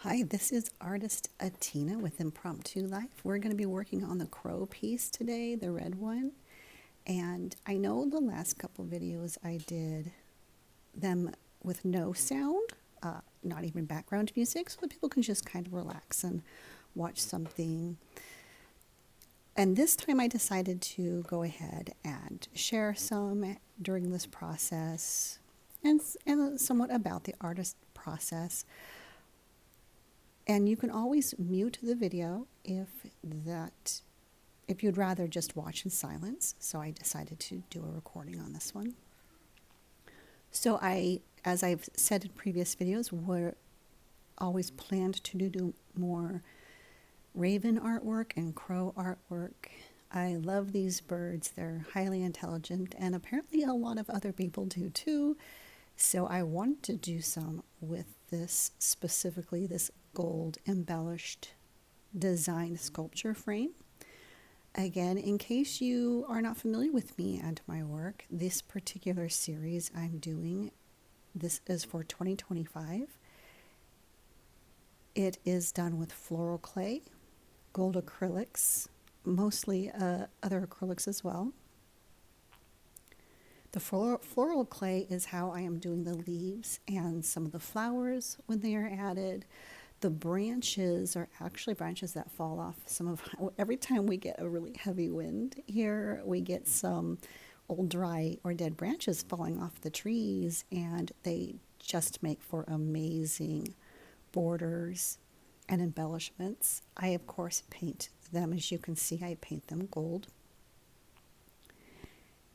Hi, this is artist Atina with Impromptu Life. We're going to be working on the crow piece today, the red one. And I know the last couple videos I did them with no sound, not even background music, so that people can just kind of relax and watch something. And this time I decided to go ahead and share some during this process and somewhat about the artist process. And you can always mute the video if you'd rather just watch in silence. So I decided to do a recording on this one. So as I've said in previous videos, we're always planned to do more raven artwork and crow artwork. I love these birds. They're highly intelligent, and apparently a lot of other people do too. So I wanted to do some with this, specifically this gold embellished design sculpture frame. Again, in case you are not familiar with me and my work, this particular series I'm doing, this is for 2025. It is done with floral clay, gold acrylics, mostly other acrylics as well. The floral clay is how I am doing the leaves and some of the flowers when they are added. The branches are actually branches that fall off. Every time we get a really heavy wind here, we get some old dry or dead branches falling off the trees, and they just make for amazing borders and embellishments. I, of course, paint them. As you can see, I paint them gold.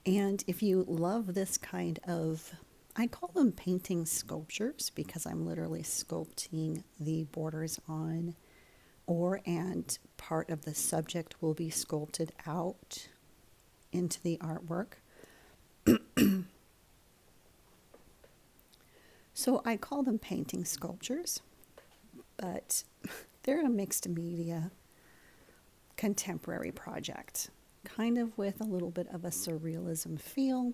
And if you love this kind of, I call them painting sculptures because I'm literally sculpting the borders on, and part of the subject will be sculpted out into the artwork. So I call them painting sculptures, but they're a mixed media contemporary project, kind of with a little bit of a surrealism feel,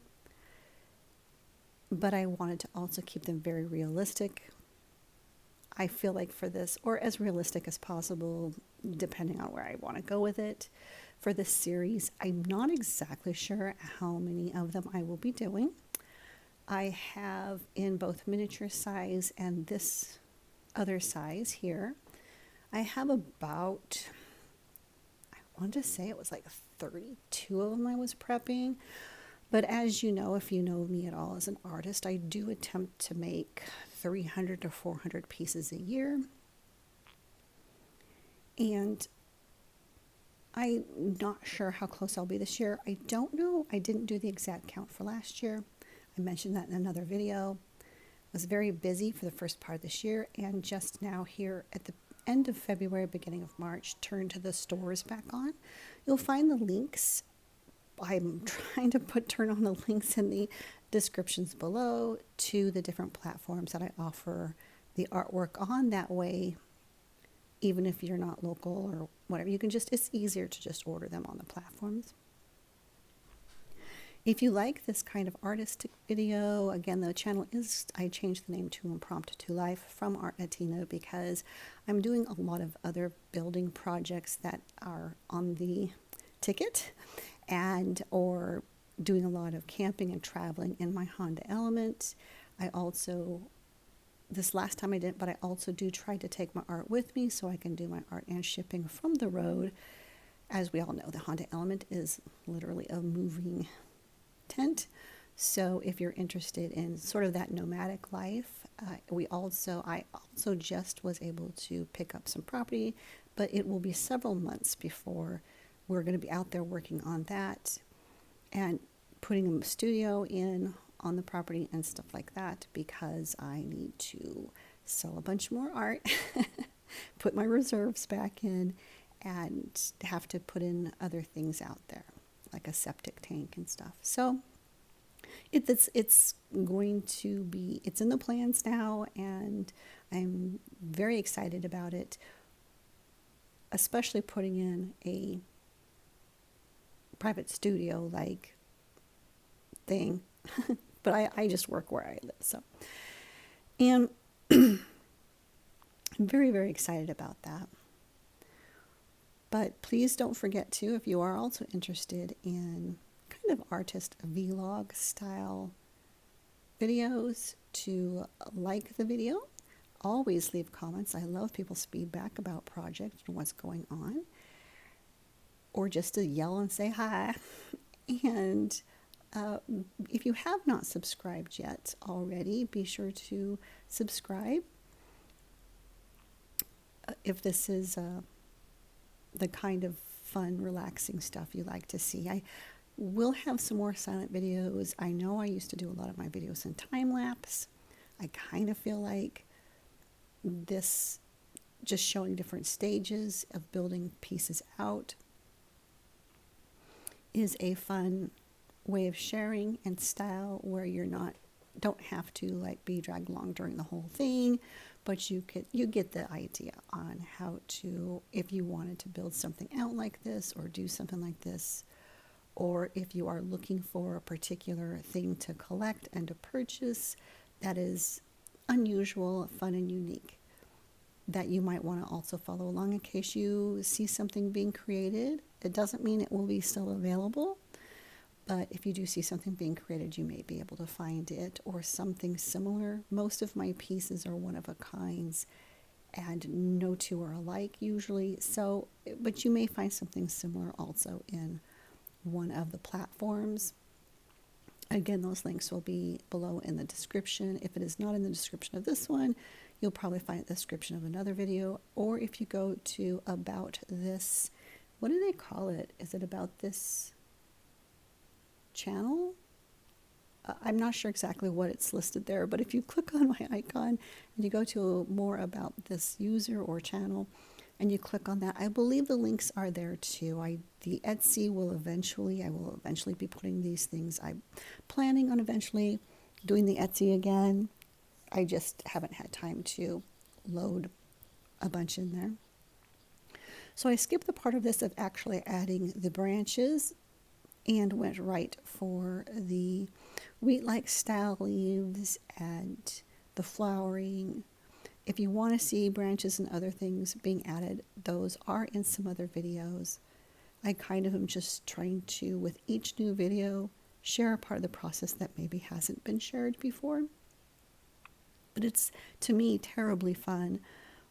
but I wanted to also keep them very realistic. I feel like for this, or as realistic as possible, depending on where I want to go with it. For this series, I'm not exactly sure how many of them I will be doing. I have in both miniature size and this other size here, I have about, I want to say it was like 32 of them I was prepping. But as you know, if you know me at all as an artist, I do attempt to make 300 to 400 pieces a year. And I'm not sure how close I'll be this year. I don't know. I didn't do the exact count for last year. I mentioned that in another video. I was very busy for the first part of this year, and just now here at the end of February, beginning of March, turned to the stores back on. You'll find the links. I'm trying to turn on the links in the descriptions below to the different platforms that I offer the artwork on. That way, even if you're not local or whatever, it's easier to just order them on the platforms. If you like this kind of artistic video, again, the channel I changed the name to Impromptu Life from Art Atina because I'm doing a lot of other building projects that are on the ticket, or doing a lot of camping and traveling in my Honda Element. This last time I didn't, but I also do try to take my art with me so I can do my art and shipping from the road. As we all know, the Honda Element is literally a moving tent. So if you're interested in sort of that nomadic life, I also just was able to pick up some property, but it will be several months before we're going to be out there working on that and putting a studio in on the property and stuff like that, because I need to sell a bunch more art, put my reserves back in, and have to put in other things out there, like a septic tank and stuff. So it's going to be, it's in the plans now, and I'm very excited about it, especially putting in a private studio like thing. But I just work where I live. So, and I'm very, very excited about that. But please don't forget to, if you are also interested in kind of artist vlog style videos, to like the video. Always leave comments. I love people's feedback about projects and what's going on. Or just to yell and say hi. And uh, if you have not subscribed yet already, be sure to subscribe. If this is the kind of fun, relaxing stuff you like to see, I will have some more silent videos. I know I used to do a lot of my videos in time lapse. I kind of feel like this, just showing different stages of building pieces out, is a fun way of sharing and style where don't have to like be dragged along during the whole thing, but you get the idea on how to, if you wanted to build something out like this or do something like this, or if you are looking for a particular thing to collect and to purchase that is unusual, fun, and unique, that you might want to also follow along in case you see something being created. It doesn't mean it will be still available, but if you do see something being created, you may be able to find it or something similar. Most of my pieces are one of a kinds, and no two are alike usually. So, but you may find something similar also in one of the platforms. Again, those links will be below in the description. If it is not in the description of this one, you'll probably find the description of another video. Or if you go to About This, what do they call it? Is it About This channel? I'm not sure exactly what it's listed there, but if you click on my icon and you go to more about this user or channel and you click on that, I believe the links are there too. I will eventually be putting these things. I'm planning on eventually doing the Etsy again. I just haven't had time to load a bunch in there. So I skipped the part of this of actually adding the branches and went right for the wheat-like style leaves and the flowering. If you want to see branches and other things being added, those are in some other videos. I kind of am just trying to, with each new video, share a part of the process that maybe hasn't been shared before. But it's, to me, terribly fun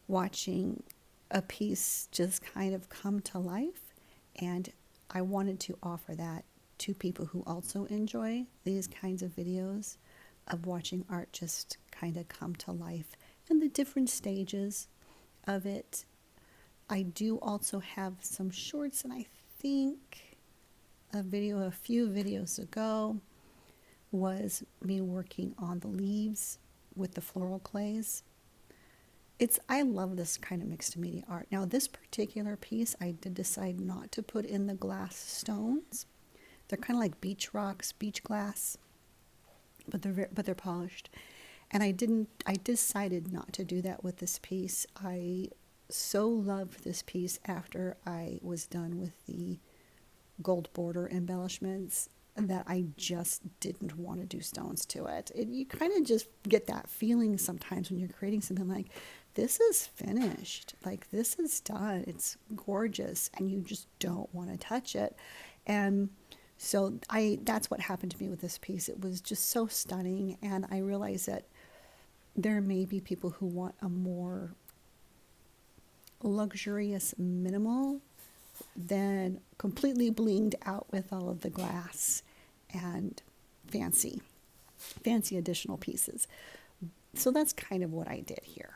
watching a piece just kind of come to life, and I wanted to offer that to people who also enjoy these kinds of videos of watching art just kind of come to life and the different stages of it. I do also have some shorts, and I think a few videos ago was me working on the leaves with the floral clays. I love this kind of mixed media art. Now, this particular piece, I did decide not to put in the glass stones. They're kind of like beach rocks, beach glass, but they're polished. And I decided not to do that with this piece. I so loved this piece after I was done with the gold border embellishments that I just didn't want to do stones to it. You kind of just get that feeling sometimes when you're creating something like, this is finished, like this is done, it's gorgeous, and you just don't want to touch it. And so that's what happened to me with this piece. It was just so stunning, and I realized that there may be people who want a more luxurious minimal than completely blinged out with all of the glass and fancy additional pieces. So that's kind of what I did here.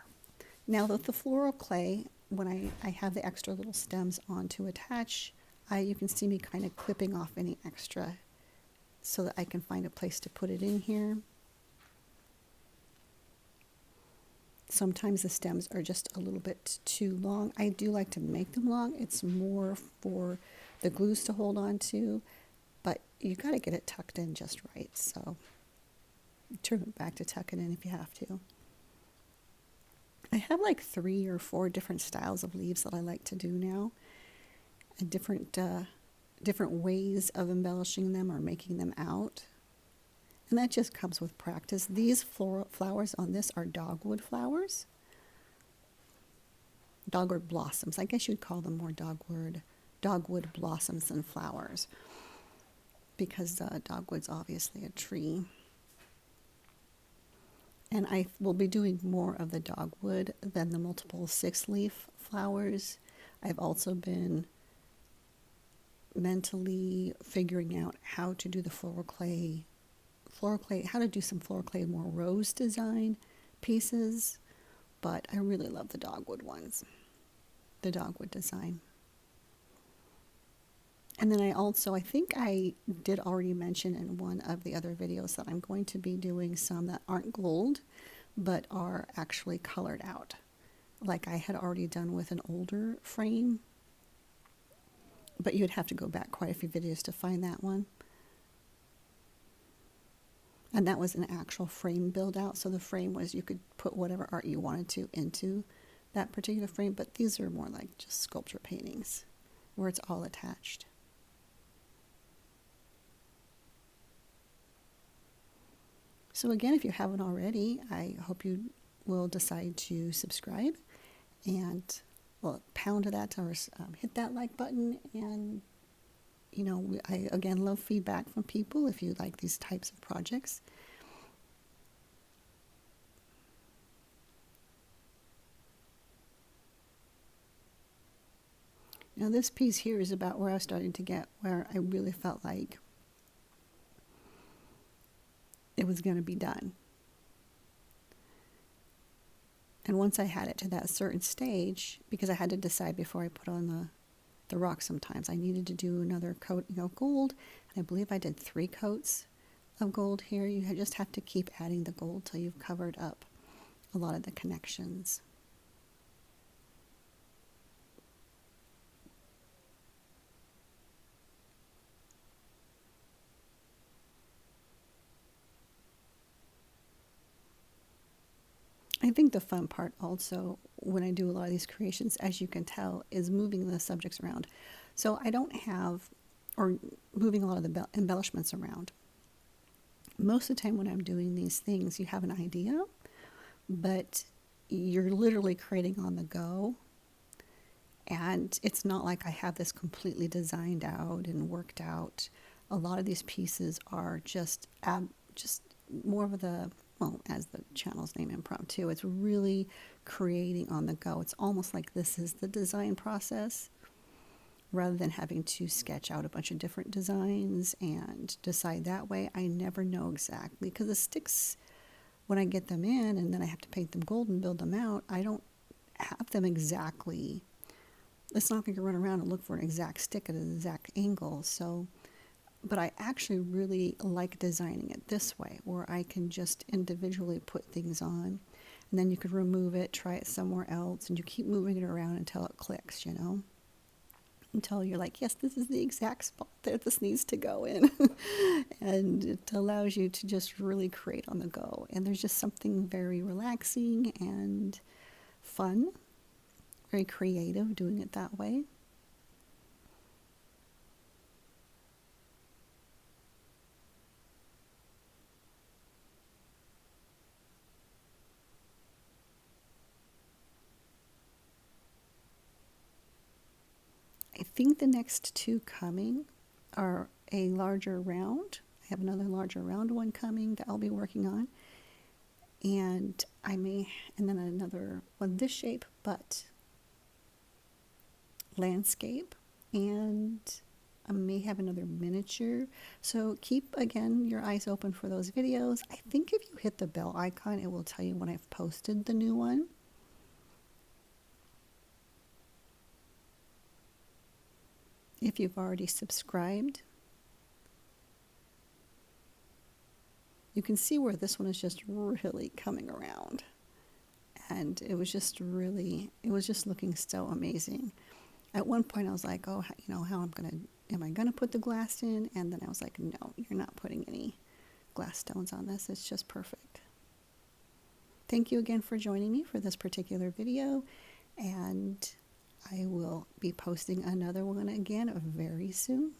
Now with the floral clay, when I have the extra little stems on to attach, you can see me kind of clipping off any extra so that I can find a place to put it in here. Sometimes the stems are just a little bit too long. I do like to make them long. It's more for the glues to hold on to, but you got to get it tucked in just right. So turn it back to tuck it in if you have to. I have like 3 or 4 different styles of leaves that I like to do now, and different ways of embellishing them or making them out. And that just comes with practice. These flowers on this are dogwood flowers. dogwood blossoms. I guess you'd call them more dogwood blossoms than flowers, because dogwood's obviously a tree. And I will be doing more of the dogwood than the multiple 6-leaf flowers. I've also been mentally figuring out how to do the floral clay, how to do some floral clay more rose design pieces, but I really love the dogwood ones, the dogwood design. And then I think I did already mention in one of the other videos that I'm going to be doing some that aren't gold, but are actually colored out, like I had already done with an older frame. But you'd have to go back quite a few videos to find that one. And that was an actual frame build out. So the frame was, you could put whatever art you wanted to into that particular frame. But these are more like just sculpture paintings where it's all attached. So again, if you haven't already, I hope you will decide to subscribe and pound that or hit that like button. And I again love feedback from people if you like these types of projects. Now this piece here is about where I was starting to get where I really felt like it was going to be done. And once I had it to that certain stage, because I had to decide before I put on the rock sometimes, I needed to do another coat, gold. And I believe I did 3 coats of gold here. You just have to keep adding the gold till you've covered up a lot of the connections. I think the fun part also when I do a lot of these creations, as you can tell, is moving the subjects around. So I don't have, or moving a lot of the embellishments around. Most of the time when I'm doing these things, you have an idea, but you're literally creating on the go. And it's not like I have this completely designed out and worked out. A lot of these pieces are just more of the, well, as the channel's name, impromptu. It's really creating on the go. It's almost like this is the design process, rather than having to sketch out a bunch of different designs and decide that way. I never know exactly, because the sticks, when I get them in and then I have to paint them gold and build them out, I don't have them exactly. It's not going to run around and look for an exact stick at an exact angle. So, but I actually really like designing it this way, where I can just individually put things on, and then you could remove it, try it somewhere else, and you keep moving it around until it clicks, until you're like, yes, this is the exact spot that this needs to go in. And it allows you to just really create on the go. And there's just something very relaxing and fun, very creative doing it that way. I think the next 2 coming are a larger round. I have another larger round one coming that I'll be working on. And and then another one this shape, but landscape. And I may have another miniature. So keep, again, your eyes open for those videos. I think if you hit the bell icon, it will tell you when I've posted the new one. If you've already subscribed, you can see where this one is just really coming around. And it was just looking so amazing. At one point I was like, oh, am I going to put the glass in? And then I was like, no, you're not putting any glass stones on this. It's just perfect. Thank you again for joining me for this particular video. And I will be posting another one again very soon.